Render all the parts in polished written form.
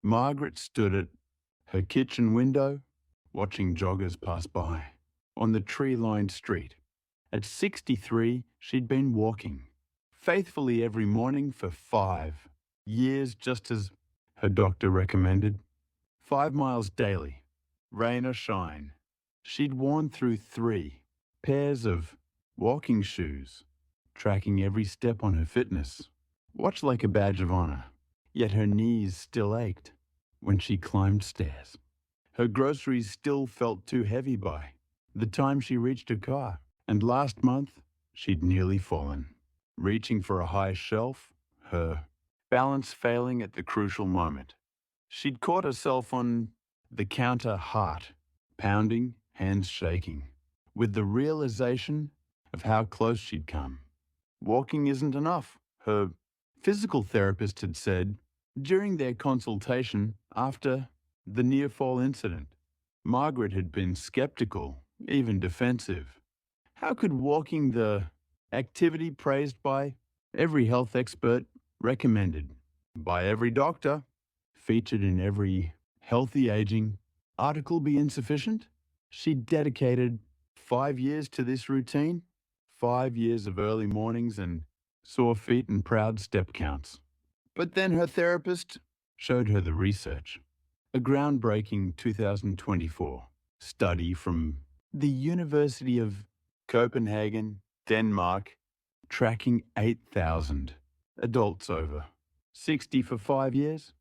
Margaret stood at her kitchen window, watching joggers pass by on the tree-lined street. At 63, she'd been walking faithfully every morning for 5 years, just as her doctor recommended. 5 miles daily, rain or shine. She'd worn through 3 pairs of walking shoes, tracking every step on her fitness, watched like a badge of honor. Yet her knees still ached when she climbed stairs. Her groceries still felt too heavy by the time she reached her car. And last month, she'd nearly fallen, reaching for a high shelf, her balance failing at the crucial moment. She'd caught herself on the counter, heart pounding, hands shaking, with the realization of how close she'd come. Walking isn't enough, her physical therapist had said during their consultation after the near-fall incident. Margaret had been skeptical, even defensive. How could walking, the activity praised by every health expert, recommended by every doctor, featured in every healthy aging article, be insufficient? She dedicated 5 years to this routine, 5 years of early mornings and sore feet and proud step counts. But then her therapist showed her the research. A groundbreaking 2024 study from the University of Copenhagen, Denmark, tracking 8,000 adults over 60 for 5 years.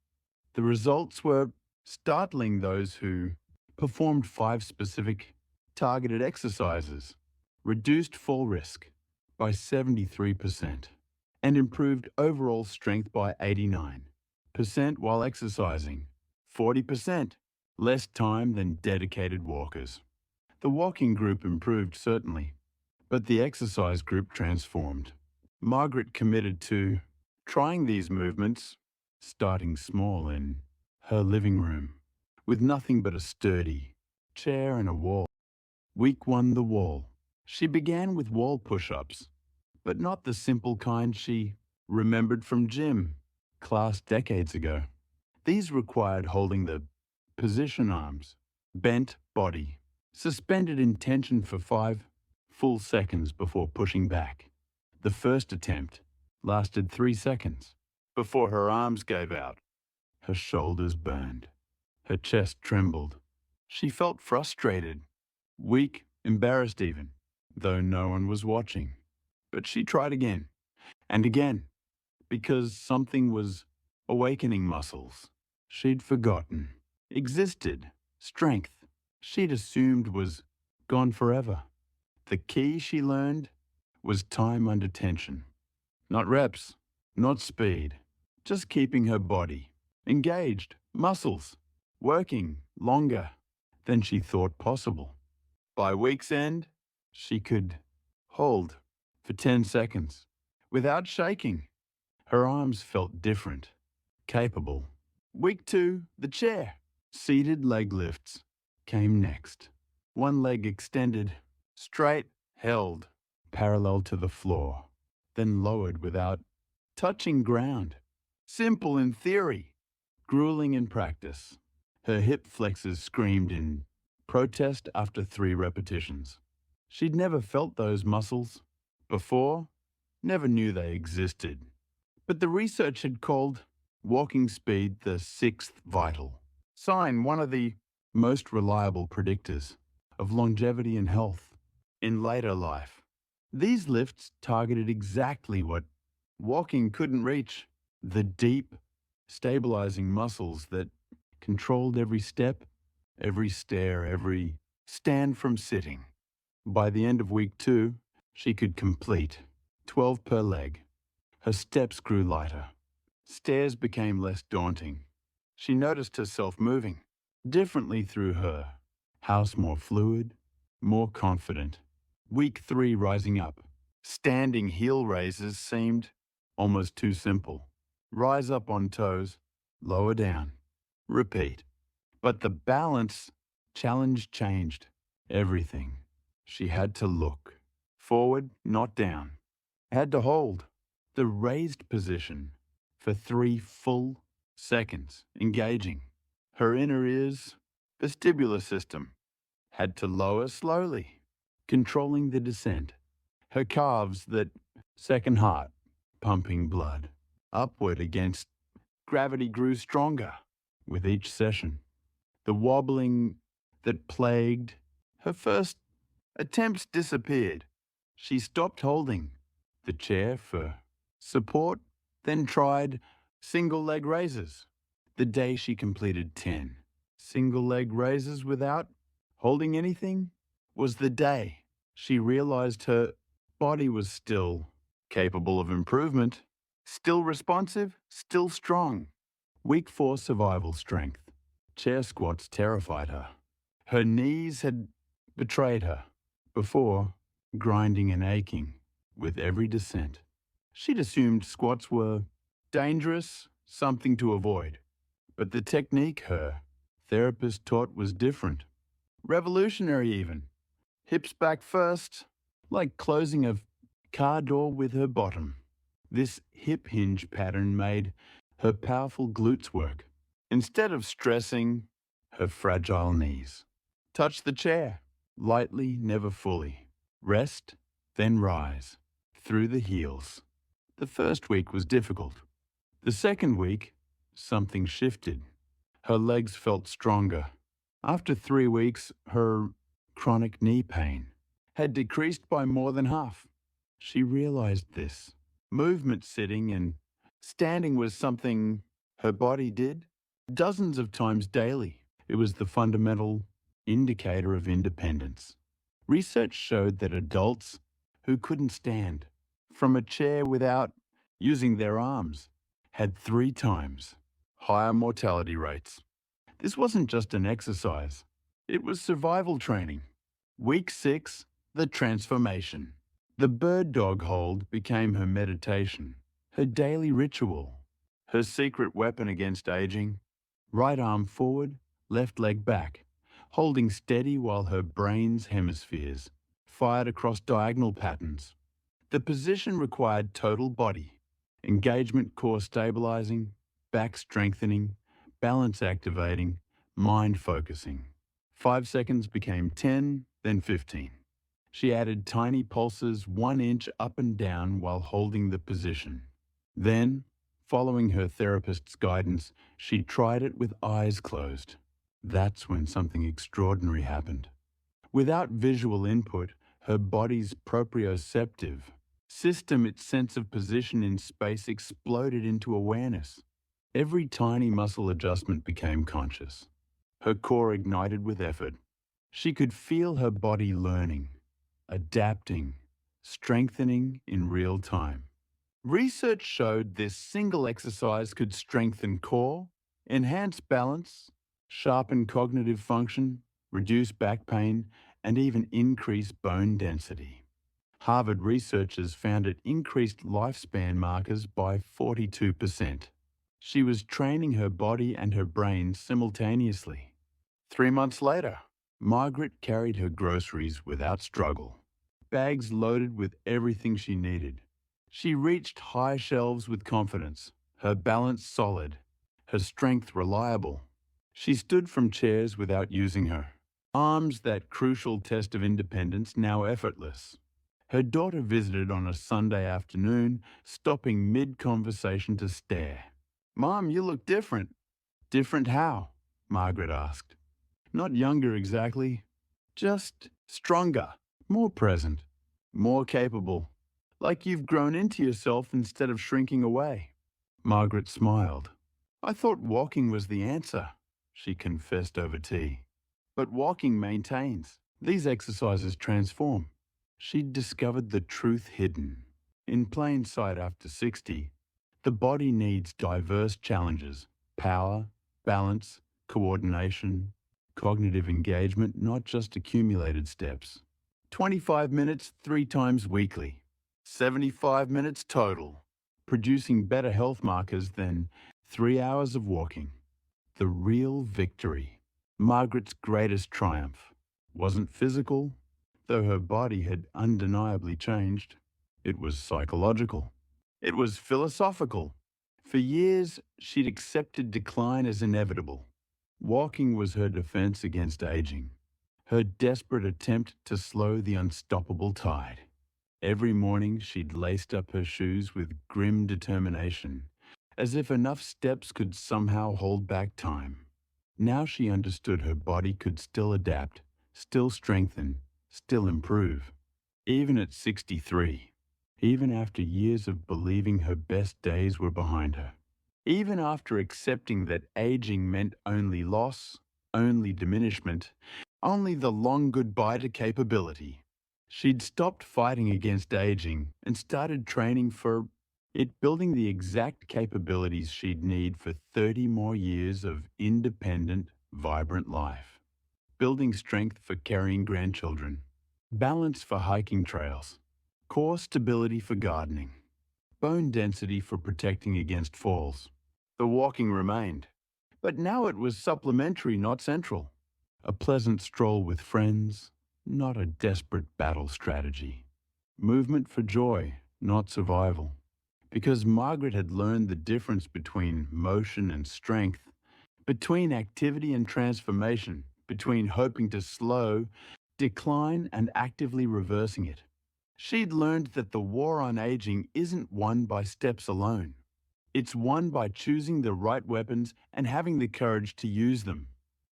The results were startling. Those who performed 5 specific targeted exercises reduced fall risk by 73% and improved overall strength by 89% while exercising 40% less time than dedicated walkers. The walking group improved, certainly, but the exercise group transformed. Margaret committed to trying these movements, starting small in her living room, with nothing but a sturdy chair and a wall. Week 1, the wall. She began with wall push-ups, but not the simple kind she remembered from gym class decades ago. These required holding the position arms, bent body, suspended in tension for 5 full seconds before pushing back. The first attempt lasted 3 seconds before her arms gave out. Her shoulders burned. Her chest trembled. She felt frustrated, weak, embarrassed even, though no one was watching. But she tried again and again, because something was awakening muscles she'd forgotten existed, strength she'd assumed was gone forever. The key, she learned, was time under tension. Not reps, not speed, just keeping her body engaged, muscles working longer than she thought possible. By week's end, she could hold for 10 seconds without shaking. Her arms felt different, capable. Week 2, the chair. Seated leg lifts came next. One leg extended, straight, held, parallel to the floor, then lowered without touching ground. Simple in theory, grueling in practice. Her hip flexors screamed in protest after 3 repetitions. She'd never felt those muscles before, never knew they existed. But the research had called walking speed the 6th vital sign, one of the most reliable predictors of longevity and health in later life. These lifts targeted exactly what walking couldn't reach: the deep, stabilizing muscles that controlled every step, every stair, every stand from sitting. By the end of week 2, she could complete 12 per leg. Her steps grew lighter. Stairs became less daunting. She noticed herself moving differently through her house, more fluid, more confident. Week 3, rising up. Standing heel raises seemed almost too simple. Rise up on toes, lower down, repeat. But the balance challenge changed everything. She had to look forward, not down. Had to hold the raised position for 3 full Seconds, engaging. Her inner ears, vestibular system, had to lower slowly, controlling the descent. Her calves, that second heart, pumping blood. Upward against gravity grew stronger with each session. The wobbling that plagued her first attempts disappeared. She stopped holding the chair for support, then tried single leg raises. The day she completed 10 single leg raises without holding anything was the day she realized her body was still capable of improvement, still responsive, still strong. Weak for survival strength. Chair squats terrified her. Her knees had betrayed her before, grinding and aching with every descent. She'd assumed squats were dangerous, something to avoid. But the technique her therapist taught was different. Revolutionary even. Hips back first, like closing a car door with her bottom. This hip hinge pattern made her powerful glutes work, instead of stressing her fragile knees. Touch the chair, lightly, never fully. Rest, then rise, through the heels. The first week was difficult. The second week, something shifted. Her legs felt stronger. After 3 weeks, her chronic knee pain had decreased by more than half. She realized this. Movement sitting and standing was something her body did dozens of times daily. It was the fundamental indicator of independence. Research showed that adults who couldn't stand from a chair without using their arms had 3 times higher mortality rates. This wasn't just an exercise, it was survival training. Week 6, the transformation. The bird dog hold became her meditation, her daily ritual, her secret weapon against aging. Right arm forward, left leg back, holding steady while her brain's hemispheres fired across diagonal patterns. The position required total body, engagement core stabilizing, back strengthening, balance activating, mind focusing. 5 seconds became 10, then 15. She added tiny pulses 1 inch up and down while holding the position. Then, following her therapist's guidance, she tried it with eyes closed. That's when something extraordinary happened. Without visual input, her body's proprioceptive system, its sense of position in space, exploded into awareness. Every tiny muscle adjustment became conscious. Her core ignited with effort. She could feel her body learning, adapting, strengthening in real time. Research showed this single exercise could strengthen core, enhance balance, sharpen cognitive function, reduce back pain, and even increase bone density. Harvard researchers found it increased lifespan markers by 42%. She was training her body and her brain simultaneously. 3 months later, Margaret carried her groceries without struggle, bags loaded with everything she needed. She reached high shelves with confidence, her balance solid, her strength reliable. She stood from chairs without using her arms, that crucial test of independence, now effortless. Her daughter visited on a Sunday afternoon, stopping mid-conversation to stare. "Mom, you look different." "Different how?" Margaret asked. "Not younger exactly, just stronger, more present, more capable. Like you've grown into yourself instead of shrinking away." Margaret smiled. "I thought walking was the answer," she confessed over tea. "But walking maintains. These exercises transform." She'd discovered the truth hidden in plain sight after 60. The body needs diverse challenges: power, balance, coordination, cognitive engagement, not just accumulated steps. 25 minutes 3 times weekly. 75 minutes total, producing better health markers than 3 hours of walking. The real victory. Margaret's greatest triumph wasn't physical, though her body had undeniably changed. It was psychological. It was philosophical. For years, she'd accepted decline as inevitable. Walking was her defense against aging, her desperate attempt to slow the unstoppable tide. Every morning, she'd laced up her shoes with grim determination, as if enough steps could somehow hold back time. Now she understood her body could still adapt, still strengthen, still improve. Even at 63, even after years of believing her best days were behind her, even after accepting that aging meant only loss, only diminishment, only the long goodbye to capability, she'd stopped fighting against aging and started training for it, building the exact capabilities she'd need for 30 more years of independent, vibrant life. Building strength for carrying grandchildren, balance for hiking trails, core stability for gardening, bone density for protecting against falls. The walking remained, but now it was supplementary, not central. A pleasant stroll with friends, not a desperate battle strategy. Movement for joy, not survival. Because Margaret had learned the difference between motion and strength, between activity and transformation, between hoping to slow, decline, and actively reversing it. She'd learned that the war on aging isn't won by steps alone. It's won by choosing the right weapons and having the courage to use them.